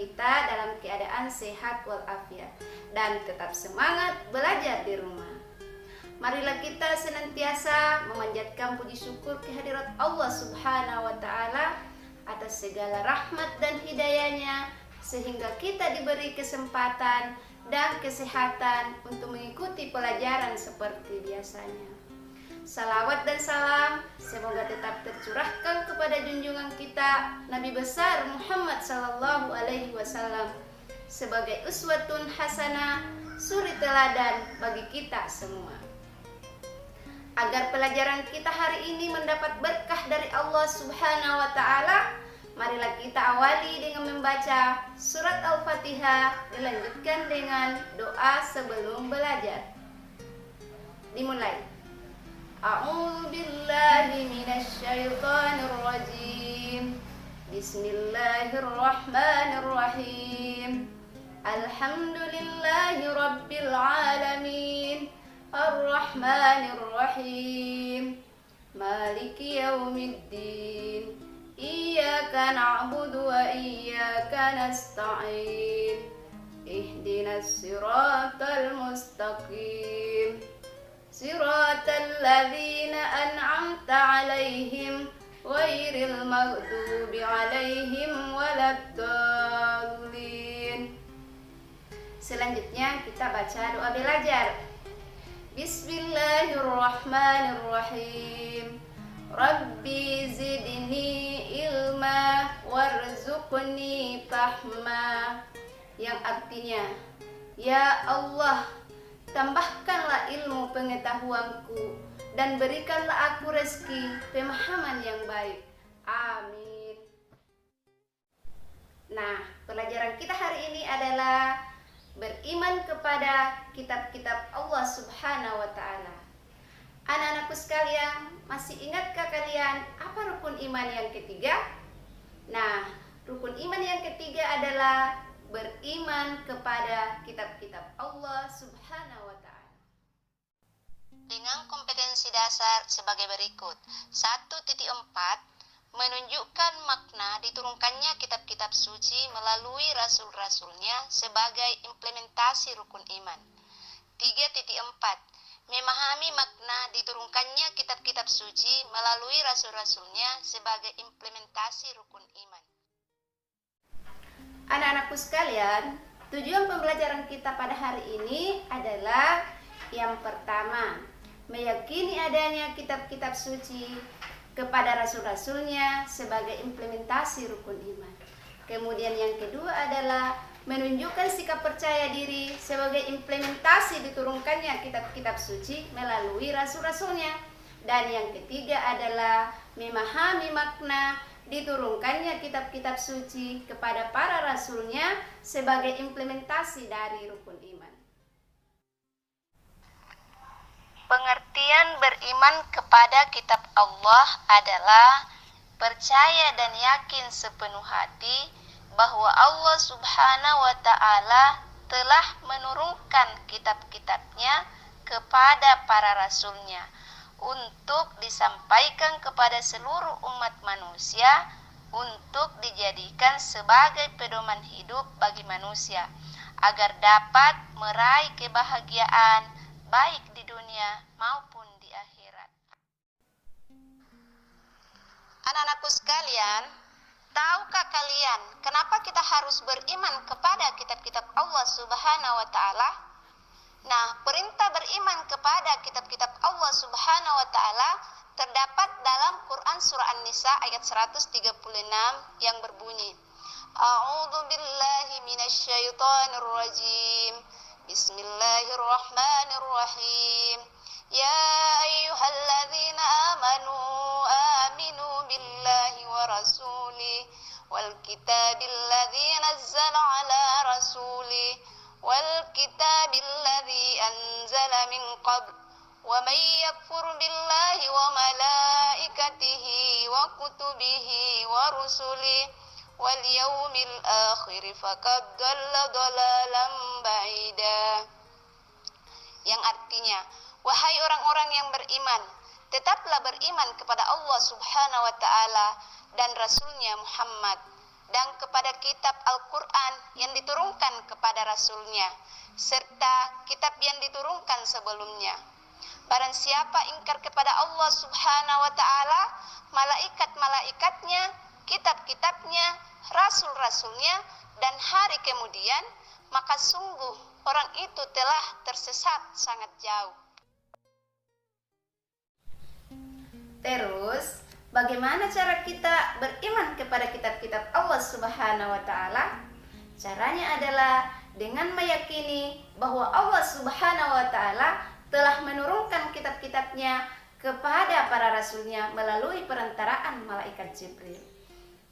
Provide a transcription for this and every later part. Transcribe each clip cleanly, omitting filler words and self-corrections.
kita dalam keadaan sehat walafiat dan tetap semangat belajar di rumah. Marilah kita senantiasa memanjatkan puji syukur kehadirat Allah Subhanahu wa Ta'ala atas segala rahmat dan hidayahnya, sehingga kita diberi kesempatan dan kesehatan untuk mengikuti pelajaran seperti biasanya. Salawat dan salam semoga tetap tercurahkan kepada junjungan kita Nabi besar Muhammad sallallahu alaihi wasallam sebagai uswatun hasanah, suri teladan bagi kita semua. Agar pelajaran kita hari ini mendapat berkah dari Allah Subhanahu wa Ta'ala, marilah kita awali dengan membaca surat Al-Fatihah, dilanjutkan dengan doa sebelum belajar. Dimulai. A'udzu billahi minasy syaithanir rajim. Bismillahirrahmanirrahim. Alhamdulillahi rabbil alamin. Ar-Rahmanir Rahim. Maliki yaumiddin. Iyyaka na'budu wa iyyaka nasta'in. Ihdinas siratal mustaqim. Siratal ladzina an'amta 'alaihim ghairil maghdubi 'alaihim waladdallin. Selanjutnya kita baca doa belajar. Bismillahirrahmanirrahim. Rabbi zidni ilma warzuqni fahma. Yang artinya, ya Allah, tambahkanlah ilmu pengetahuanku dan berikanlah aku rezeki pemahaman yang baik. Amin. Nah, pelajaran kita hari ini adalah beriman kepada kitab-kitab Allah Subhanahu wa Ta'ala. Anak-anakku sekalian, masih ingatkah kalian apa rukun iman yang ketiga? Nah, rukun iman yang ketiga adalah beriman kepada kitab-kitab Allah Subhanahu wa Ta'ala. Dengan kompetensi dasar sebagai berikut. 1.4 menunjukkan makna diturunkannya kitab-kitab suci melalui rasul-rasulnya sebagai implementasi rukun iman. 3.4 memahami makna diturunkannya kitab-kitab suci melalui rasul-rasulnya sebagai implementasi rukun iman. Anak-anakku sekalian, tujuan pembelajaran kita pada hari ini adalah yang pertama, meyakini adanya kitab-kitab suci kepada rasul-rasulnya sebagai implementasi rukun iman. Kemudian yang kedua adalah menunjukkan sikap percaya diri sebagai implementasi diturunkannya kitab-kitab suci melalui rasul-rasulnya. Dan yang ketiga adalah memahami makna diturunkannya kitab-kitab suci kepada para rasulnya sebagai implementasi dari rukun iman. Pengertian beriman kepada kitab Allah adalah percaya dan yakin sepenuh hati bahwa Allah Subhanahu wa Ta'ala telah menurunkan kitab-kitabnya kepada para rasulnya untuk disampaikan kepada seluruh umat manusia untuk dijadikan sebagai pedoman hidup bagi manusia agar dapat meraih kebahagiaan baik di dunia maupun di akhirat. Anak-anakku sekalian, tahukah kalian kenapa kita harus beriman kepada kitab-kitab Allah Subhanahu wa Ta'ala? Nah, perintah beriman kepada kitab-kitab Allah Subhanahu wa Ta'ala terdapat dalam Quran surah An-Nisa ayat 136 yang berbunyi, A'udzu billahi minasy syaithanir rajim. Bismillahirrahmanirrahim. Ya ayyuhalladzina aminu billahi wa rasulih wal kitabil ladzi nazzala ala rasulih wal kitabil ladzi anzala min qabl wa may yakfur billahi wa malaikatihi wa kutubihi wa rusulih wal yaumil akhir faqad dhalla dhalalan ba'ida. Yang artinya, wahai orang-orang yang beriman, tetaplah beriman kepada Allah Subhanahu wa Ta'ala dan Rasulnya Muhammad, dan kepada kitab Al-Quran yang diturunkan kepada Rasulnya, serta kitab yang diturunkan sebelumnya. Barang siapa ingkar kepada Allah Subhanahu wa ta'ala, malaikat-malaikatnya, kitab-kitabnya, rasul-rasulnya, dan hari kemudian, maka sungguh orang itu telah tersesat sangat jauh. Terus, bagaimana cara kita beriman kepada kitab-kitab Allah Subhanahu wa ta'ala? Caranya adalah dengan meyakini bahwa Allah Subhanahu wa ta'ala telah menurunkan kitab-kitabnya kepada para rasulnya melalui perantaraan malaikat Jibril.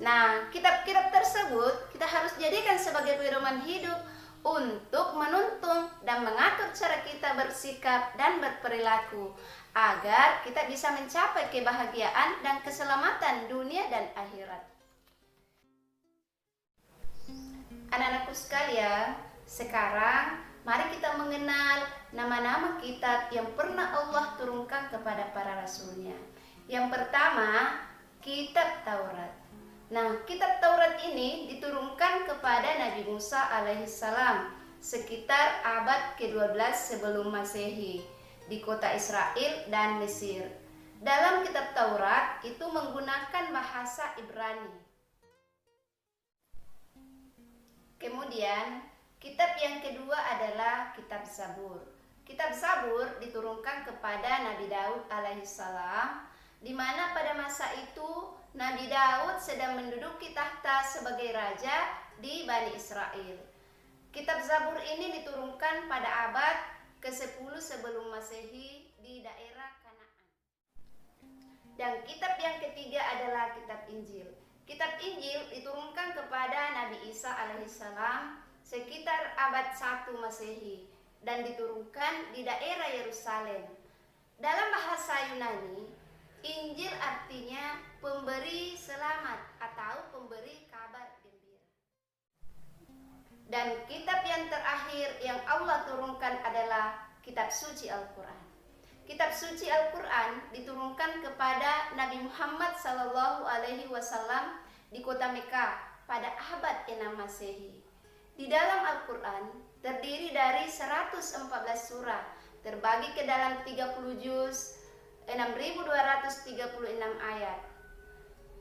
Nah, kitab-kitab tersebut kita harus jadikan sebagai pedoman hidup untuk menuntun dan mengatur cara kita bersikap dan berperilaku agar kita bisa mencapai kebahagiaan dan keselamatan dunia dan akhirat. Anak-anakku sekalian, sekarang mari kita mengenal nama-nama kitab yang pernah Allah turunkan kepada para rasulnya. Yang pertama, kitab Taurat. Nah, kitab Taurat ini diturunkan kepada Nabi Musa alaihissalam sekitar abad ke-12 sebelum Masehi di kota Israel dan Mesir. Dalam kitab Taurat itu menggunakan bahasa Ibrani. Kemudian, kitab yang kedua adalah kitab Zabur. Kitab Zabur diturunkan kepada Nabi Daud alaihissalam, di mana pada masa itu Nabi Daud sedang menduduki tahta sebagai raja di Bani Israel. Kitab Zabur ini diturunkan pada abad ke-10 sebelum Masehi di daerah Kanaan. Dan kitab yang ketiga adalah kitab Injil. Kitab Injil diturunkan kepada Nabi Isa alaihissalam sekitar abad 1 Masehi dan diturunkan di daerah Yerusalem. Dalam bahasa Yunani, Injil artinya pemberi selamat atau pemberi kabar gembira. Dan kitab yang terakhir yang Allah turunkan adalah kitab suci Al-Quran. Kitab suci Al-Quran diturunkan kepada Nabi Muhammad SAW di kota Mekah pada abad 6 Masehi. Di dalam Al-Quran terdiri dari 114 surah, terbagi ke dalam 30 juz, 6.236 ayat.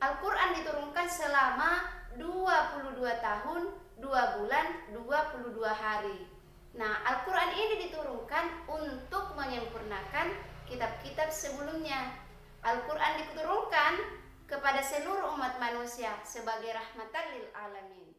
Al-Quran diturunkan selama 22 tahun, 2 bulan, 22 hari. Nah, Al-Quran ini diturunkan untuk menyempurnakan kitab-kitab sebelumnya. Al-Quran diturunkan kepada seluruh umat manusia sebagai rahmatan lil alamin.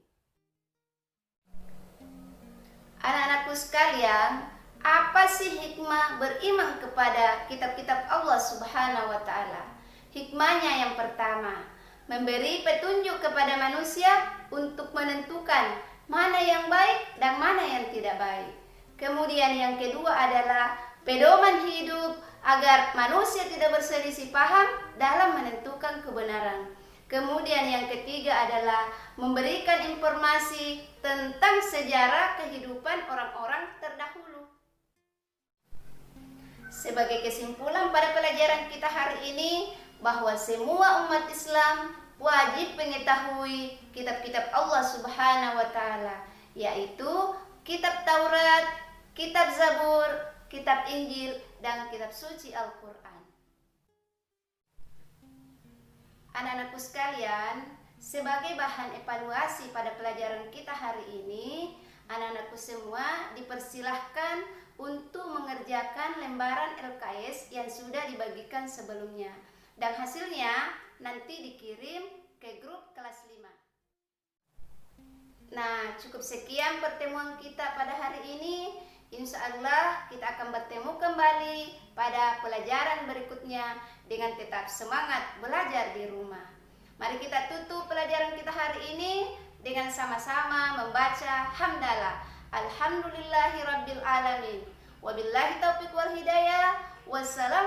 Anak-anakku sekalian, apa sih hikmah beriman kepada kitab-kitab Allah Subhanahu wa ta'ala? Hikmahnya yang pertama, memberi petunjuk kepada manusia untuk menentukan mana yang baik dan mana yang tidak baik. Kemudian yang kedua adalah pedoman hidup agar manusia tidak berselisih paham dalam menentukan kebenaran. Kemudian yang ketiga adalah memberikan informasi tentang sejarah kehidupan orang-orang terdahulu. Sebagai kesimpulan pada pelajaran kita hari ini, bahwa semua umat Islam wajib mengetahui kitab-kitab Allah Subhanahu wa ta'ala, yaitu kitab Taurat, kitab Zabur, kitab Injil, dan kitab suci Al-Quran. Anak-anakku sekalian, sebagai bahan evaluasi pada pelajaran kita hari ini, anak-anakku semua dipersilahkan untuk mengerjakan lembaran LKS yang sudah dibagikan sebelumnya. Dan hasilnya nanti dikirim ke grup kelas 5. Nah, cukup sekian pertemuan kita pada hari ini. Insya Allah kita akan bertemu kembali pada pelajaran berikutnya dengan tetap semangat belajar di rumah. Mari kita tutup pelajaran kita hari ini dengan sama-sama membaca hamdalah. Alhamdulillahirabbil alamin. Wabillahi taufiq wal hidayah. Wassalam.